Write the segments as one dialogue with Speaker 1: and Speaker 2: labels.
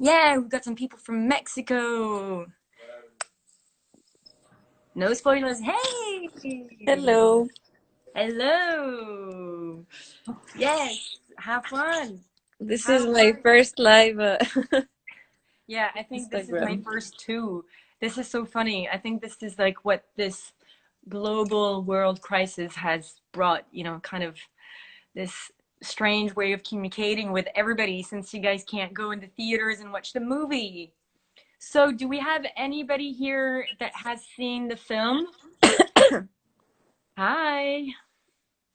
Speaker 1: Yeah, we've got some people from Mexico. No spoilers. Hey!
Speaker 2: Hello.
Speaker 1: Hello! Yes, have fun.
Speaker 2: This is
Speaker 1: Have
Speaker 2: my
Speaker 1: fun.
Speaker 2: first live
Speaker 1: Yeah, I think this is my
Speaker 2: Instagram.
Speaker 1: first too. This is so funny. I think this is like what this global world crisis has brought, kind of this strange way of communicating with everybody since you guys can't go into theaters and watch the movie. So, do we have anybody here that has seen the film? Hi,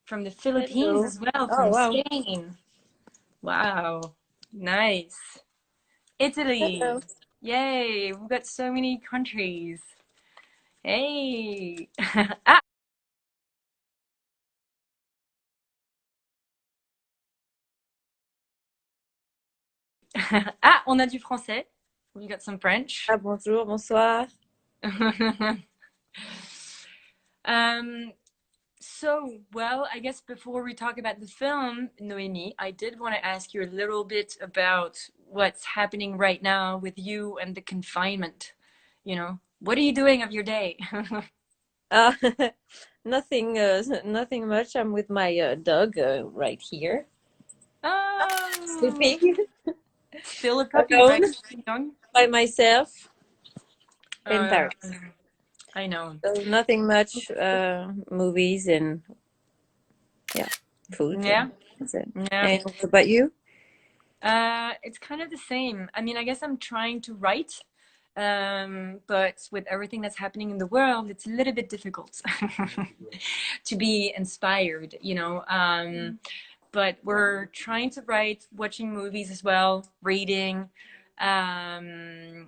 Speaker 1: from the Philippines
Speaker 2: Hello.
Speaker 1: as well,
Speaker 2: Oh,
Speaker 1: from
Speaker 2: wow.
Speaker 1: Spain. Wow, nice. Italy.
Speaker 2: Hello.
Speaker 1: Yay, we've got so many countries. Hey. Ah, ah, on a du français. We got some French.
Speaker 2: Ah, bonjour, bonsoir.
Speaker 1: um, well, I guess before we talk about the film, Noémie, I did want to ask you a little bit about what's happening right now with you and the confinement. What are you doing of your day?
Speaker 2: Ah, nothing, nothing much. I'm with my dog right here,
Speaker 1: Oh,
Speaker 2: sleeping
Speaker 1: still a puppy,
Speaker 2: alone
Speaker 1: right? Still young.
Speaker 2: by myself in
Speaker 1: Uh,
Speaker 2: Paris.
Speaker 1: I know.
Speaker 2: So nothing much. Movies and yeah, food and
Speaker 1: Yeah,
Speaker 2: that's it.
Speaker 1: yeah.
Speaker 2: And what about you?
Speaker 1: It's kind of the same. I mean, I guess I'm trying to write, but with everything that's happening in the world, it's a little bit difficult to be inspired. But we're trying to write, watching movies as well, reading, and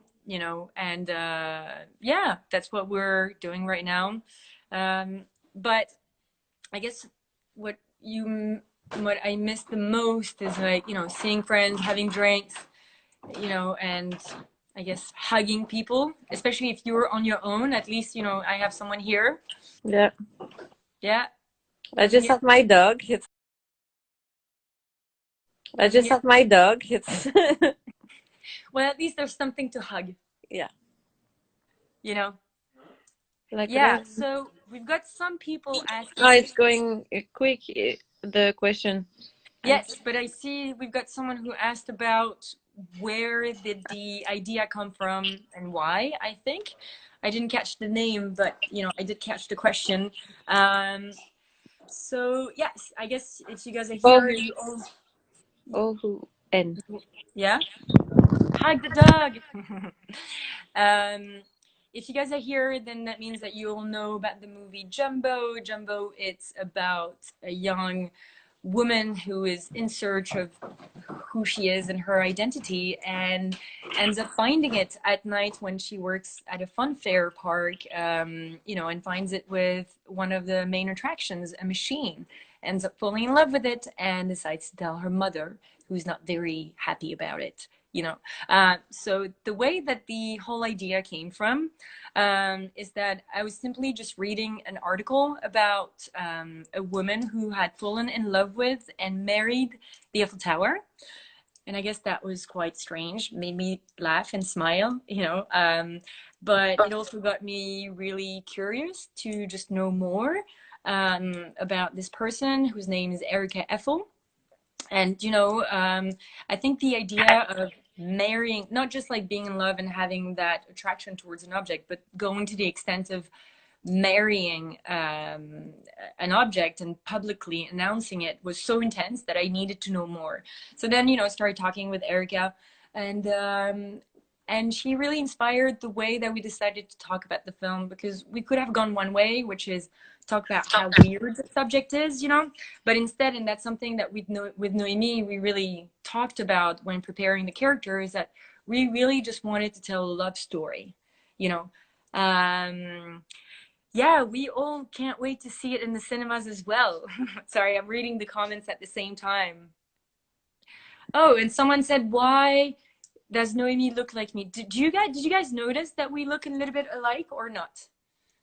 Speaker 1: yeah, that's what we're doing right now. But I guess what you what I miss the most is like, seeing friends, having drinks, and I guess hugging people, especially if you're on your own. At least, I have someone here.
Speaker 2: Yeah,
Speaker 1: Yeah,
Speaker 2: I
Speaker 1: over
Speaker 2: just
Speaker 1: here,
Speaker 2: have my dog. I
Speaker 1: over
Speaker 2: just
Speaker 1: here.
Speaker 2: have my dog. It's
Speaker 1: Well, at least there's something to hug,
Speaker 2: yeah,
Speaker 1: you know?
Speaker 2: like
Speaker 1: Yeah,
Speaker 2: that.
Speaker 1: so we've got some people
Speaker 2: Oh,
Speaker 1: asking.
Speaker 2: it's going quick. The question. I
Speaker 1: Yes, but I see we've got someone who asked about where did the idea come from and why, I think. I didn't catch the name, but I did catch the question. Um, so yes, I guess if you guys are here,
Speaker 2: Bohu
Speaker 1: you all,
Speaker 2: Ohu N.
Speaker 1: yeah, hug the dog. um, if you guys are here, then that means that you all know about the movie Jumbo. Jumbo, it's about a young woman who is in search of who she is and her identity and ends up finding it at night when she works at a fun fair park, and finds it with one of the main attractions, a machine. Ends up falling in love with it and decides to tell her mother, who's not very happy about it. So the way that the whole idea came from is that I was simply just reading an article about a woman who had fallen in love with and married the Eiffel Tower. And I guess that was quite strange, made me laugh and smile. But it also got me really curious to just know more about this person whose name is Erica Eiffel. And I think the idea of marrying, not just like being in love and having that attraction towards an object, but going to the extent of marrying an object and publicly announcing it was so intense that I needed to know more. So then, I started talking with Erica, and she really inspired the way that we decided to talk about the film, because we could have gone one way, which is talk about how weird the subject is. But instead, and that's something that with Noémie we really talked about when preparing the character, is that we really just wanted to tell a love story. You know, um, yeah, we all can't wait to see it in the cinemas as well. Sorry, I'm reading the comments at the same time. Oh, and someone said, "Why does Noemi look like me?" Did you guys notice that we look a little bit alike or not?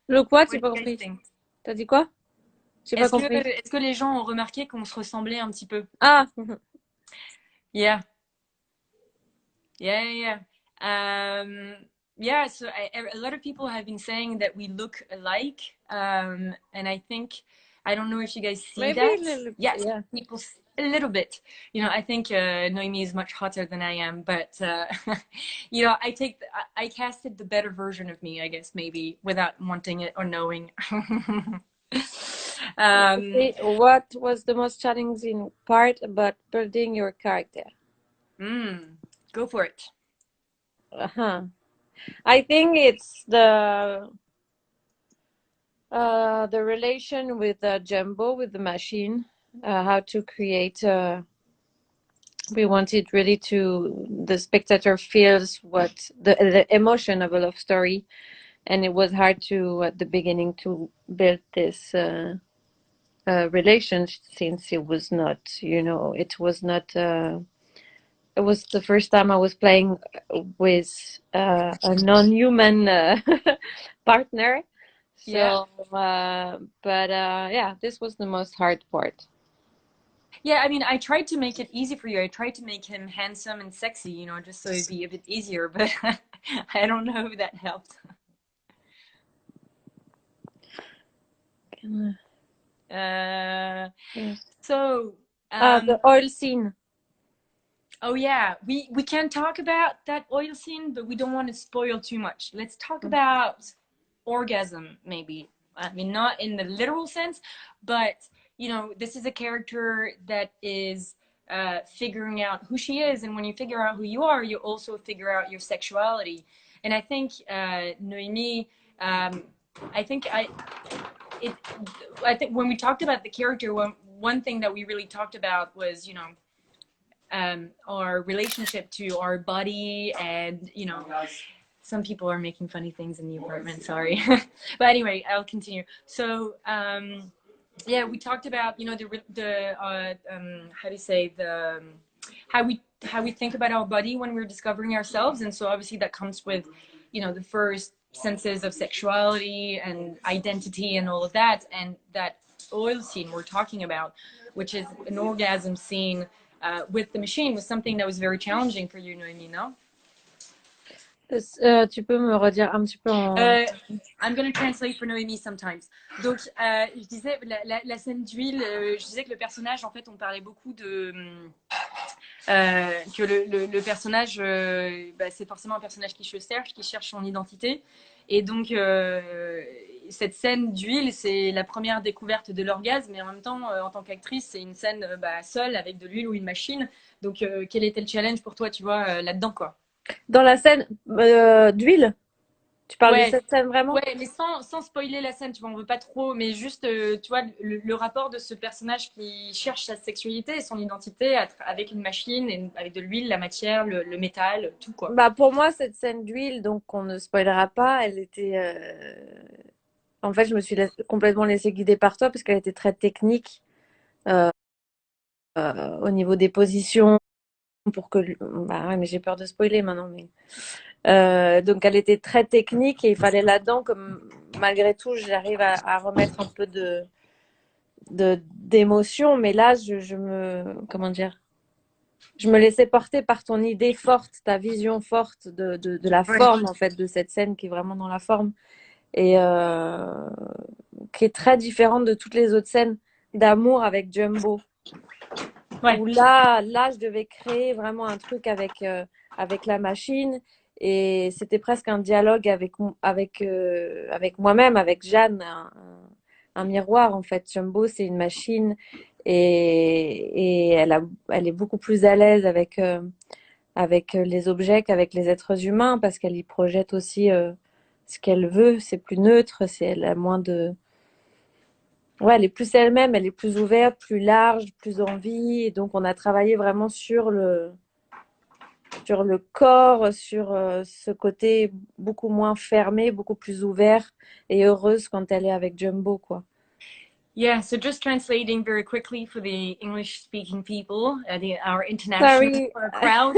Speaker 2: Le quoi?
Speaker 1: What
Speaker 2: J'ai
Speaker 1: do
Speaker 2: pas
Speaker 1: you guys
Speaker 2: compris.
Speaker 1: think?
Speaker 2: T'as dit quoi? J'ai pas
Speaker 1: Est-ce que
Speaker 2: compris.
Speaker 1: est-ce que les gens ont remarqué qu'on se ressemblait un petit peu?
Speaker 2: Ah,
Speaker 1: Yeah. Yeah, yeah, yeah. Yeah, so a lot of people have been saying that we look alike. And I think, I don't know if you guys see
Speaker 2: Maybe a
Speaker 1: that.
Speaker 2: little,
Speaker 1: Yes,
Speaker 2: yeah.
Speaker 1: people, a little bit. You know, I think Noemi is much hotter than I am, but, you know, I casted the better version of me, I guess, maybe, without wanting it or knowing. um,
Speaker 2: Okay, what was the most challenging part about building your character?
Speaker 1: Go for it.
Speaker 2: Uh-huh. I think it's the relation with Jumbo, with the machine, how to create. We wanted really to the spectator feels what the emotion of a love story, and it was hard to at the beginning to build this relation since it was not, it was not. It was the first time I was playing with a non-human partner.
Speaker 1: Yeah.
Speaker 2: So, but yeah, this was the most hard part.
Speaker 1: Yeah, I mean, I tried to make it easy for you. I tried to make him handsome and sexy, you know, just so it'd be a bit easier, but I don't know if that helped. Uh, so,
Speaker 2: The
Speaker 1: um,
Speaker 2: oil scene.
Speaker 1: oh yeah, we can talk about that oil scene, but we don't want to spoil too much. Let's talk about orgasm, maybe. I mean, not in the literal sense, but you know, this is a character that is figuring out who she is, and when you figure out who you are, you also figure out your sexuality. And I think Noémie, um, I think it, I think when we talked about the character, one thing that we really talked about was, you know, our relationship to our body, and you know, some people are making funny things in the apartment, sorry. But anyway, I'll continue. So yeah, we talked about, you know, the how do you say, the how we think about our body when we're discovering ourselves. And so obviously that comes with, you know, the first senses of sexuality and identity and all of that. And that oil scene we're talking about, which is an orgasm scene with the machine, was something that was very challenging for you, Noémie, no?
Speaker 2: Tu peux me redire un petit peu en...
Speaker 1: Euh, I'm gonna translate for Noémie sometimes. Donc, je disais, la scène d'huile, je disais que le personnage, en fait, on parlait beaucoup de... que le personnage, bah, c'est forcément un personnage qui cherche son identité. Et donc, cette scène d'huile, c'est la première découverte de l'orgasme. Mais en même temps, en tant qu'actrice, c'est une scène bah, seule avec de l'huile ou une machine. Donc, quel était le challenge pour toi, tu vois, là-dedans, quoi?
Speaker 2: Dans la scène d'huile, tu parles de
Speaker 1: Ouais,
Speaker 2: cette scène vraiment?
Speaker 1: ouais, mais sans spoiler la scène, tu vois, on veut pas trop, mais juste, tu vois, le rapport de ce personnage qui cherche sa sexualité et son identité avec une machine, et avec de l'huile, la matière, le métal, tout, quoi.
Speaker 2: Bah, pour moi, cette scène d'huile, donc on ne spoilera pas, elle était... En fait, je me suis complètement laissée guider par toi parce qu'elle était très technique au niveau des positions pour que... Bah ouais, mais j'ai peur de spoiler maintenant. Mais... donc, elle était très technique et il fallait là-dedans, comme malgré tout, j'arrive à remettre un peu d'émotion. Mais là, je me... Comment dire? Je me laissais porter par ton idée forte, ta vision forte de la
Speaker 1: Ouais.
Speaker 2: forme, en fait, de cette scène qui est vraiment dans la forme. Et qui est très différente de toutes les autres scènes d'amour avec Jumbo.
Speaker 1: Ouais.
Speaker 2: Où là, je devais créer vraiment un truc avec la machine. Et c'était presque un dialogue avec moi-même, avec Jeanne, un miroir en fait. Jumbo, c'est une machine et elle est beaucoup plus à l'aise avec les objets qu'avec les êtres humains parce qu'elle y projette aussi ce qu'elle veut. C'est plus neutre, elle a moins de... Ouais, elle est plus elle-même, elle est plus ouverte, plus large, plus envie. Et donc, on a travaillé vraiment sur le corps, sur ce côté beaucoup moins fermé, beaucoup plus ouvert et heureuse quand elle est avec Jumbo, quoi.
Speaker 1: Yeah, so just translating very quickly for the English-speaking people, our international
Speaker 2: Sorry.
Speaker 1: crowd.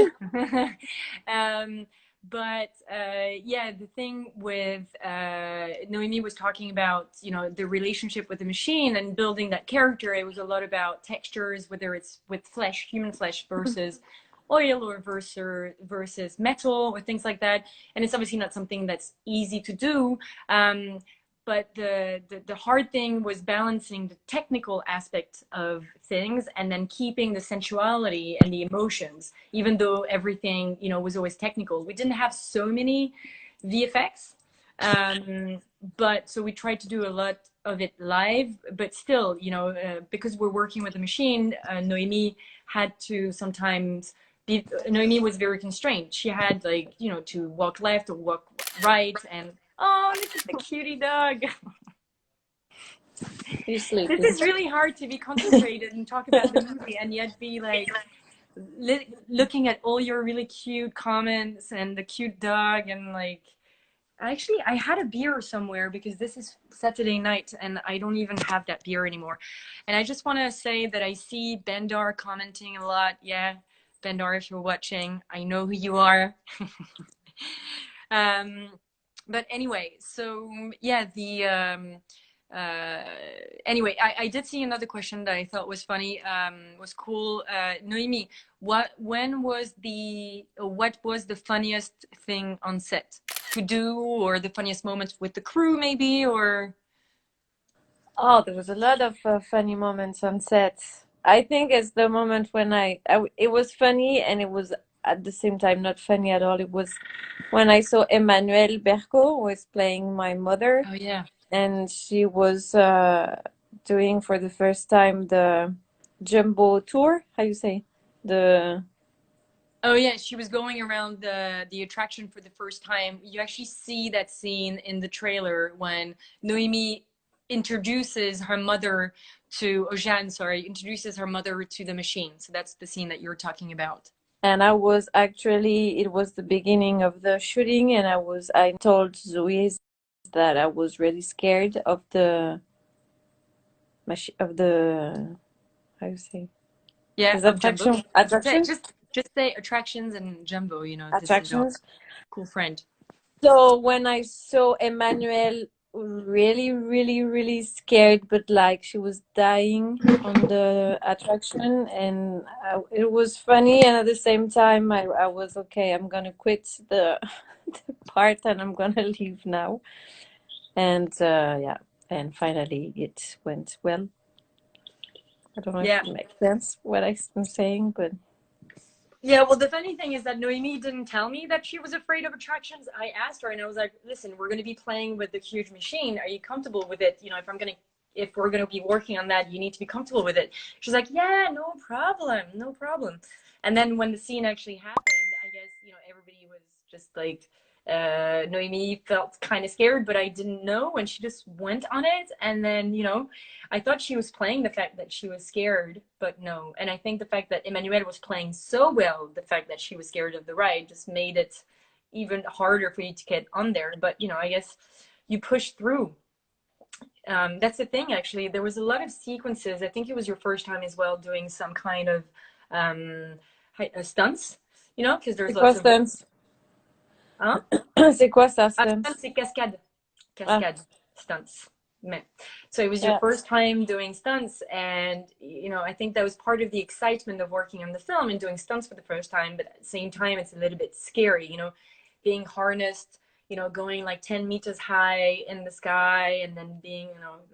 Speaker 1: um, but yeah, the thing with Noemi was talking about, you know, the relationship with the machine and building that character. It was a lot about textures, whether it's with flesh, human flesh versus oil or versus metal or things like that. And it's obviously not something that's easy to do. But the hard thing was balancing the technical aspect of things and then keeping the sensuality and the emotions, even though everything, was always technical. We didn't have so many VFX. But so we tried to do a lot of it live, but still, because we're working with a machine, Noémie had to sometimes Noémie was very constrained. She had to walk left or walk right, and oh, look at the cutie dog.
Speaker 2: He's
Speaker 1: This
Speaker 2: sleeping.
Speaker 1: is really hard to be concentrated and talk about the movie and yet be like looking at all your really cute comments and the cute dog and like actually I had a beer somewhere because this is Saturday night and I don't even have that beer anymore. And I just want to say that I see Bendar commenting a lot. Yeah, Bendar, if you're watching, I know who you are. um, but anyway, so yeah, the uh, anyway, I did see another question that I thought was funny, was cool. Noémie, what was the funniest thing on set to do, or the funniest moments with the crew, maybe, or
Speaker 2: Oh, there was a lot of funny moments on set. I think it's the moment when it was funny and it was at the same time not funny at all. It was when I saw Emmanuelle Berco was playing my mother,
Speaker 1: oh yeah.
Speaker 2: and she was doing for the first time the Jumbo tour. How you say? The
Speaker 1: Oh yeah, she was going around the attraction for the first time. You actually see that scene in the trailer when Noémie introduces her mother to Jeanne, sorry, introduces her mother to the machine. So that's the scene that you're talking about.
Speaker 2: and I was actually it was the beginning of the shooting, and I told Zoe that I was really scared of the machine of the how you say
Speaker 1: Yeah,
Speaker 2: this
Speaker 1: of Jumbo.
Speaker 2: attraction
Speaker 1: Just say attractions and Jumbo, this is our
Speaker 2: attractions.
Speaker 1: cool friend.
Speaker 2: So when I saw Emmanuel really, really, really scared, but like she was dying on the attraction, and it was funny, and at the same time, I was okay. I'm gonna quit the part, and I'm gonna leave now. And yeah, and finally it went well. I don't know if
Speaker 1: Yeah.
Speaker 2: it makes sense what I'm saying, but
Speaker 1: Yeah, well, the funny thing is that Noemi didn't tell me that she was afraid of attractions. I asked her and I was like, listen, we're going to be playing with the huge machine. Are you comfortable with it? If we're going to be working on that, you need to be comfortable with it. She's like, yeah, no problem, no problem. And then when the scene actually happened, I guess, everybody was just like, Noemi felt kind of scared, but I didn't know. And she just went on it. And then, I thought she was playing the fact that she was scared, but no. And I think the fact that Emmanuelle was playing so well, the fact that she was scared of the ride just made it even harder for you to get on there. But, I guess you push through. That's the thing, actually. There was a lot of sequences. I think it was your first time as well doing some kind of um, stunts, because
Speaker 2: c'est
Speaker 1: there's
Speaker 2: quoi
Speaker 1: lots of.
Speaker 2: stunts?
Speaker 1: Huh?
Speaker 2: C'est quoi ça,
Speaker 1: Ah,
Speaker 2: stunts?
Speaker 1: stunts, c'est cascade.
Speaker 2: Ah,
Speaker 1: Cascade stunts. So it was your
Speaker 2: yeah.
Speaker 1: first time doing stunts, and I think that was part of the excitement of working on the film and doing stunts for the first time. But at the same time, it's a little bit scary, being harnessed, going like 10 meters high in the sky, and then being,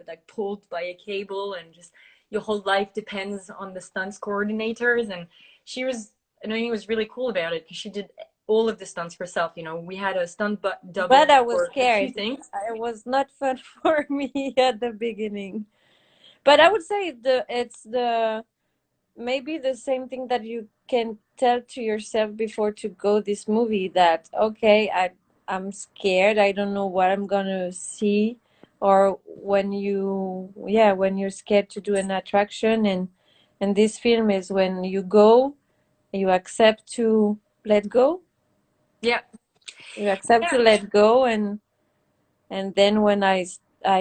Speaker 1: like pulled by a cable, and just your whole life depends on the stunts coordinators. And she was, Noemi was really cool about it because she did all of the stunts herself. We had a stunt
Speaker 2: But
Speaker 1: double
Speaker 2: I was
Speaker 1: for a few
Speaker 2: scared.
Speaker 1: things.
Speaker 2: It was not fun for me at the beginning. But I would say it's the maybe the same thing that you can tell to yourself before to go this movie that okay, I'm scared. I don't know what I'm gonna see. Or when you're scared to do an attraction, and this film is when you go, you accept to let go.
Speaker 1: Yeah.
Speaker 2: You accept to
Speaker 1: Yeah.
Speaker 2: let go, and then when I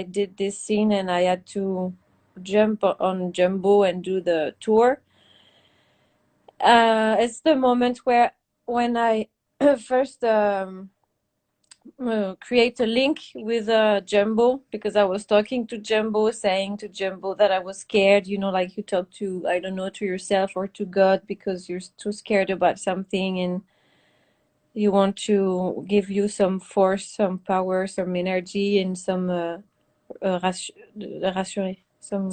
Speaker 2: did this scene and I had to jump on Jumbo and do the tour, it's the moment when I first create a link with Jumbo, because I was talking to Jumbo, saying to Jumbo that I was scared, like you talk to, I don't know, to yourself or to God, because you're too scared about something and you want to give you some force, some power, some energy, and some rassurer, some,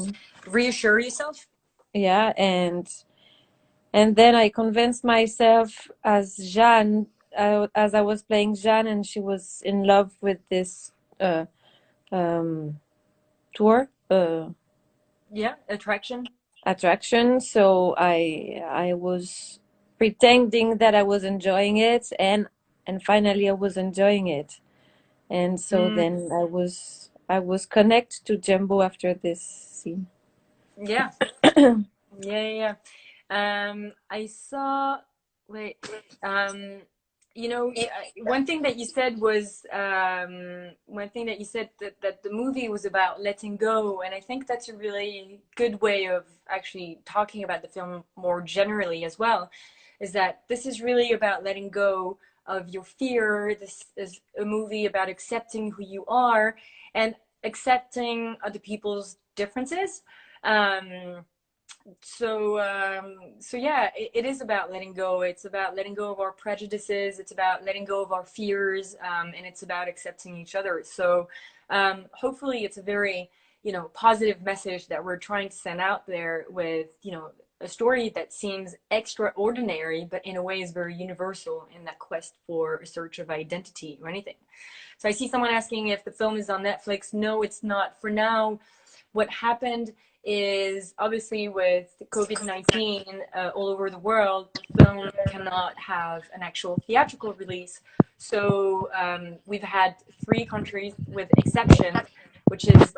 Speaker 1: Reassure yourself.
Speaker 2: yeah, and then I convinced myself as Jeanne, as I was playing Jeanne, and she was in love with this uh, um, tour
Speaker 1: Yeah, attraction.
Speaker 2: attraction. So I was pretending that I was enjoying it, and finally I was enjoying it. And so
Speaker 1: Mm,
Speaker 2: then I was connected to Jumbo after this scene.
Speaker 1: yeah. Yeah, yeah, yeah. I saw. Wait. Um, one thing that you said was one thing that you said that the movie was about letting go, and I think that's a really good way of actually talking about the film more generally as well. Is that this is really about letting go of your fear. This is a movie about accepting who you are and accepting other people's differences. Um, so yeah, it is about letting go. It's about letting go of our prejudices. It's about letting go of our fears, and it's about accepting each other. So hopefully it's a very positive message that we're trying to send out there with a story that seems extraordinary but in a way is very universal in that quest for a search of identity or anything. So I see someone asking if the film is on Netflix. No, it's not for now. What happened is obviously with COVID-19 all over the world, the film cannot have an actual theatrical release. So we've had three countries with exceptions, which is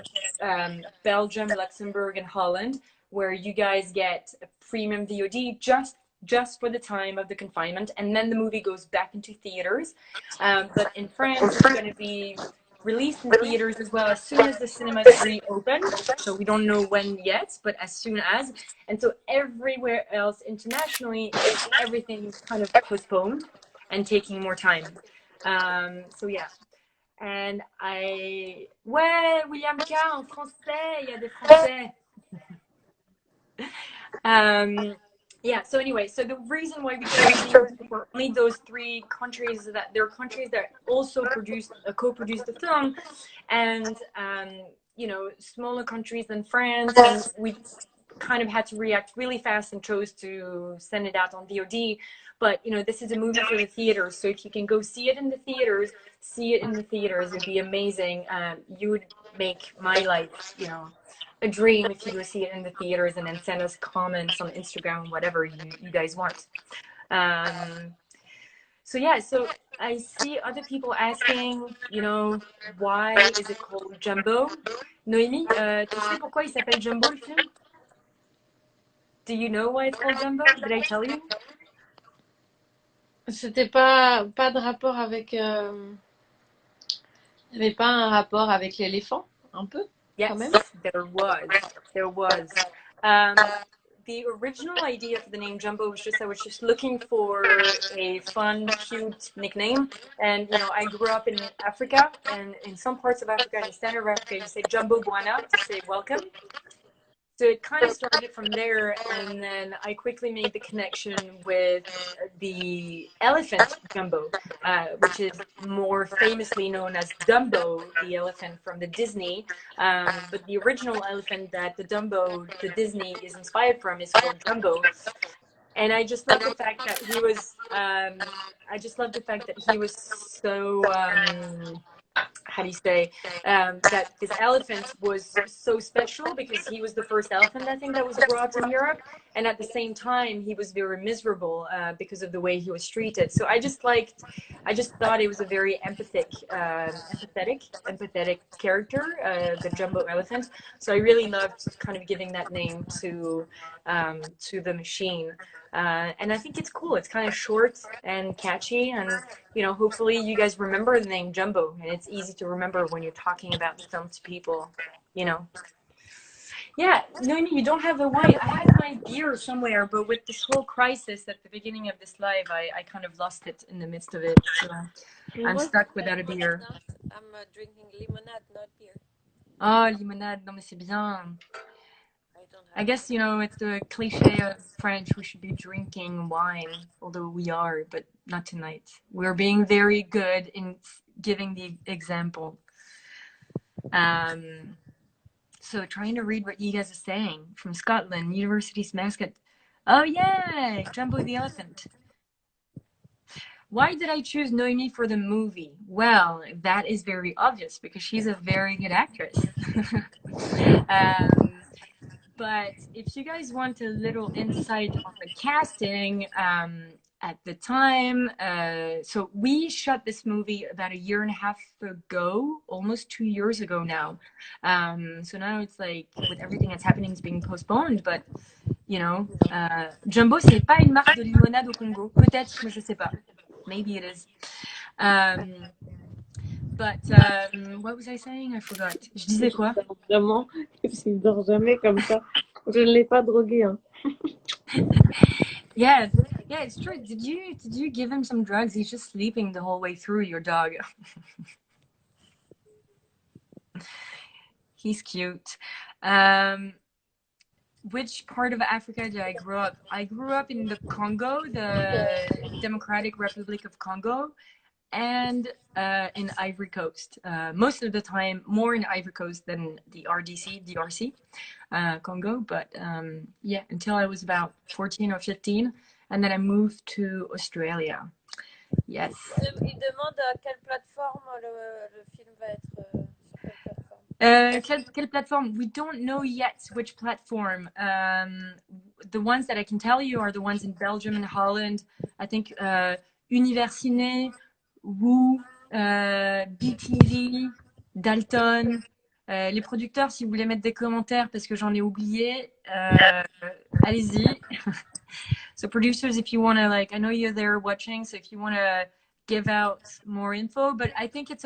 Speaker 1: Belgium, Luxembourg, and Holland, where you guys get a premium VOD just for the time of the confinement, and then the movie goes back into theaters. But in France, it's going to be released in theaters as well as soon as the cinemas reopen. So we don't know when yet, but as soon as. And so everywhere else internationally, everything's kind of postponed and taking more time. So yeah. And Ouais, William K en français, il y a des français. Um, yeah, so anyway, so the reason why we chose the VOD for only those three countries is that there are countries that also co-produced the film, and smaller countries than France, and we kind of had to react really fast and chose to send it out on VOD. But this is a movie for the theaters, so if you can go see it in the theaters, see it in the theaters. It'd be amazing. You would make my life, a dream if you go see it in the theaters, and then send us comments on Instagram, whatever you guys want. Um, so yeah, so I see other people asking, why is it called Jumbo? Noémie, tu sais pourquoi il s'appelle Jumbo le film? Do you know why it's called Jumbo? Did I tell you?
Speaker 2: C'était pas de rapport avec. Il n'y avait pas un rapport avec l'éléphant, un peu, quand même.
Speaker 1: Yes, there was. There was. Um, the original idea for the name Jumbo was I was just looking for a fun, cute nickname. And, I grew up in Africa, and in some parts of Africa, in the center of Africa, you say Jumbo Guana to say welcome. So it kind of started from there, and then I quickly made the connection with the elephant Jumbo, which is more famously known as Dumbo, the elephant from the Disney. But the original elephant that the Disney is inspired from is called Jumbo. And I just love the fact that he was. I just love the fact that he was so. How do you say that this elephant was so special because he was the first elephant, I think, that was brought in Europe, and at the same time he was very miserable because of the way he was treated. So I just thought it was a very empathetic character, the Jumbo elephant. So I really loved kind of giving that name to the machine. And I think it's cool. It's kind of short and catchy, and hopefully you guys remember the name Jumbo, and it's easy to remember when you're talking about the film to people, you know. Yeah, Noémie, you don't have a wine. I had my beer somewhere, but with this whole crisis at the beginning of this live, I kind of lost it in the midst of it. So
Speaker 2: Mais
Speaker 1: I'm
Speaker 2: moi,
Speaker 1: stuck
Speaker 2: c'est
Speaker 1: without a beer.
Speaker 2: limonade. I'm drinking limonade, not beer.
Speaker 1: Oh, limonade, non mais c'est bien.
Speaker 2: I don't
Speaker 1: I
Speaker 2: have
Speaker 1: guess, it's the cliche of French, we should be drinking wine, although we are, but not tonight. We're being very good in giving the example. So trying to read what you guys are saying from Scotland, university's mascot. Oh yeah, Jumbo the elephant. Why did I choose Noémie for the movie? Well, that is very obvious because she's a very good actress. um, but if you guys want a little insight on the casting, at the time, so we shot this movie about a year and a half ago, almost 2 years ago now. So now it's like with everything that's happening, it's being postponed. But Jumbo, c'est pas une marque de limonade au Congo. Peut-être, mais je sais pas. Maybe it is. But what was I saying? I forgot. Je disais quoi?
Speaker 2: vraiment. Il dort jamais comme ça. Je ne l'ai pas drogué. Hein.
Speaker 1: Yeah, yeah, it's true. Did you give him some drugs? He's just sleeping the whole way through, your dog. He's cute. Which part of Africa did I grow up? I grew up in the Congo, the Democratic Republic of Congo, and in Ivory Coast. Most of the time, more in Ivory Coast than the DRC, Congo. But yeah, until I was about 14 or 15, and then I moved to Australia. Yes.
Speaker 2: Il demande à quelle plateforme le film va être. Sur quelle plateforme?
Speaker 1: Quelle plateforme? We don't know yet which platform. The ones that I can tell you are the ones in Belgium and Holland. I think Universiné, Woo, BTV, Dalton. Les producteurs, si vous voulez mettre des commentaires parce que j'en ai oublié, allez-y. So producers, if you want to, like, I know you're there watching, so if you want to give out more info, but I think it's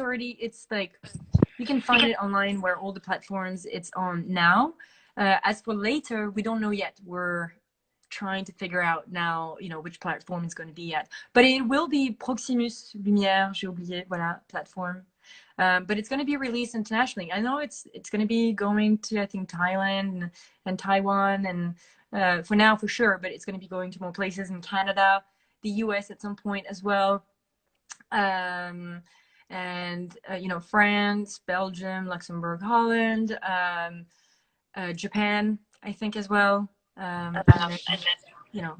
Speaker 1: like, you can find it online where all the platforms it's on now. As for later, we don't know yet. We're trying to figure out now, which platform it's going to be at. But it will be Proximus Lumière, j'ai oublié, voilà, platform. But it's going to be released internationally. I know it's going to be going to, I think, Thailand and Taiwan, and for now, for sure, but it's going to be going to more places in Canada, the US at some point as well. And France, Belgium, Luxembourg, Holland, Japan, I think as well, and then,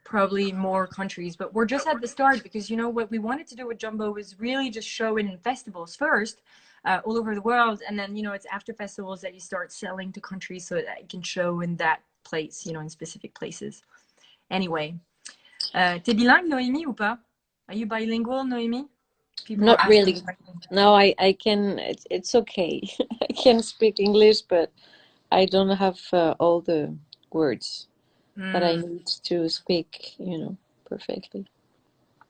Speaker 1: probably more countries. But we're just at the start because what we wanted to do with Jumbo was really just show it in festivals first, all over the world, and then it's after festivals that you start selling to countries so that you can show in that place, in specific places. Anyway, t'es bilingue, Noémie, ou pas? Are you bilingual, Noémie? People
Speaker 2: Not really.
Speaker 1: asking.
Speaker 2: No, I can. It's okay. I can speak English, but I don't have all the words that I need to speak, perfectly.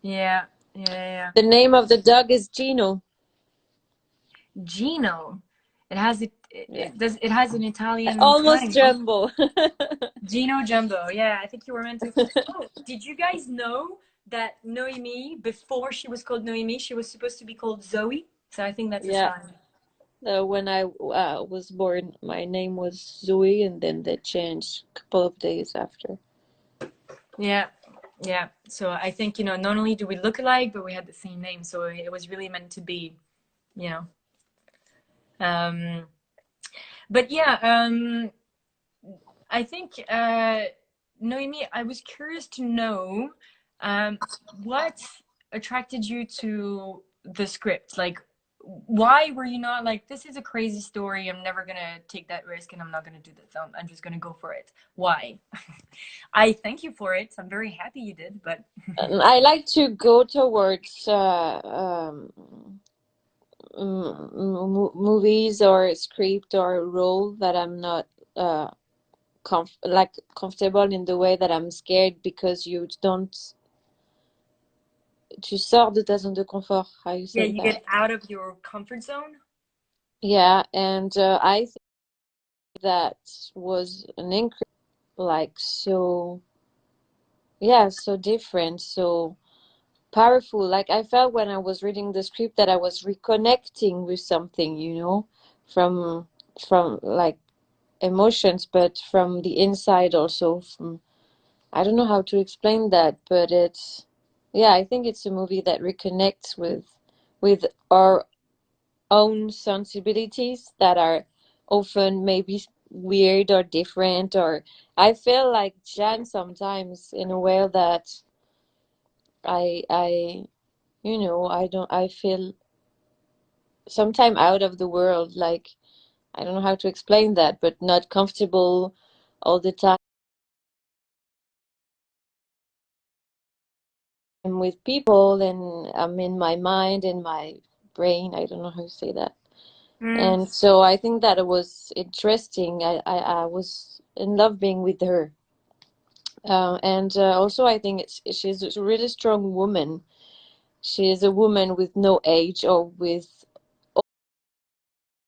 Speaker 1: Yeah, yeah.
Speaker 2: The name of the dog is Gino.
Speaker 1: Gino. It has an Italian
Speaker 2: Almost
Speaker 1: twang, no?
Speaker 2: Jumbo.
Speaker 1: Gino Jumbo. Yeah, I think you were meant to. Oh, did you guys know that Noémie, before she was called Noémie, she was supposed to be called Zoe? So I think that's a
Speaker 2: Yeah.
Speaker 1: sign.
Speaker 2: When I was born, my name was Zoe, and then they changed a couple of days after.
Speaker 1: Yeah, yeah. So I think, not only do we look alike, but we had the same name. So it was really meant to be, you know. But yeah, I think, Noémie, I was curious to know what attracted you to the script. Like, why were you not like, this is a crazy story, I'm never gonna take that risk and I'm not gonna do the film, I'm just gonna go for it? Why? I thank you for it, I'm very happy you did, but
Speaker 2: I like to go towards movies or script or role that I'm not comfortable in, the way that I'm scared because you don't. Tu sors de ta zone de confort. How you
Speaker 1: yeah,
Speaker 2: say
Speaker 1: you
Speaker 2: that?
Speaker 1: get out of your comfort zone.
Speaker 2: Yeah, and I think that was an incredible, like, so, yeah, so different, so powerful. Like, I felt when I was reading the script that I was reconnecting with something, from like emotions, but from the inside also. From I don't know how to explain that, but yeah, I think it's a movie that reconnects with our own sensibilities that are often maybe weird or different. Or I feel like Jan sometimes in a way that I I don't I feel sometime out of the world, like, I don't know how to explain that, but not comfortable all the time with people, and I'm in my mind and my brain. I don't know how to say that.
Speaker 1: Mm.
Speaker 2: And so I think that it was interesting. I was in love being with her. And also I think she's a really strong woman. She is a woman with no age, or with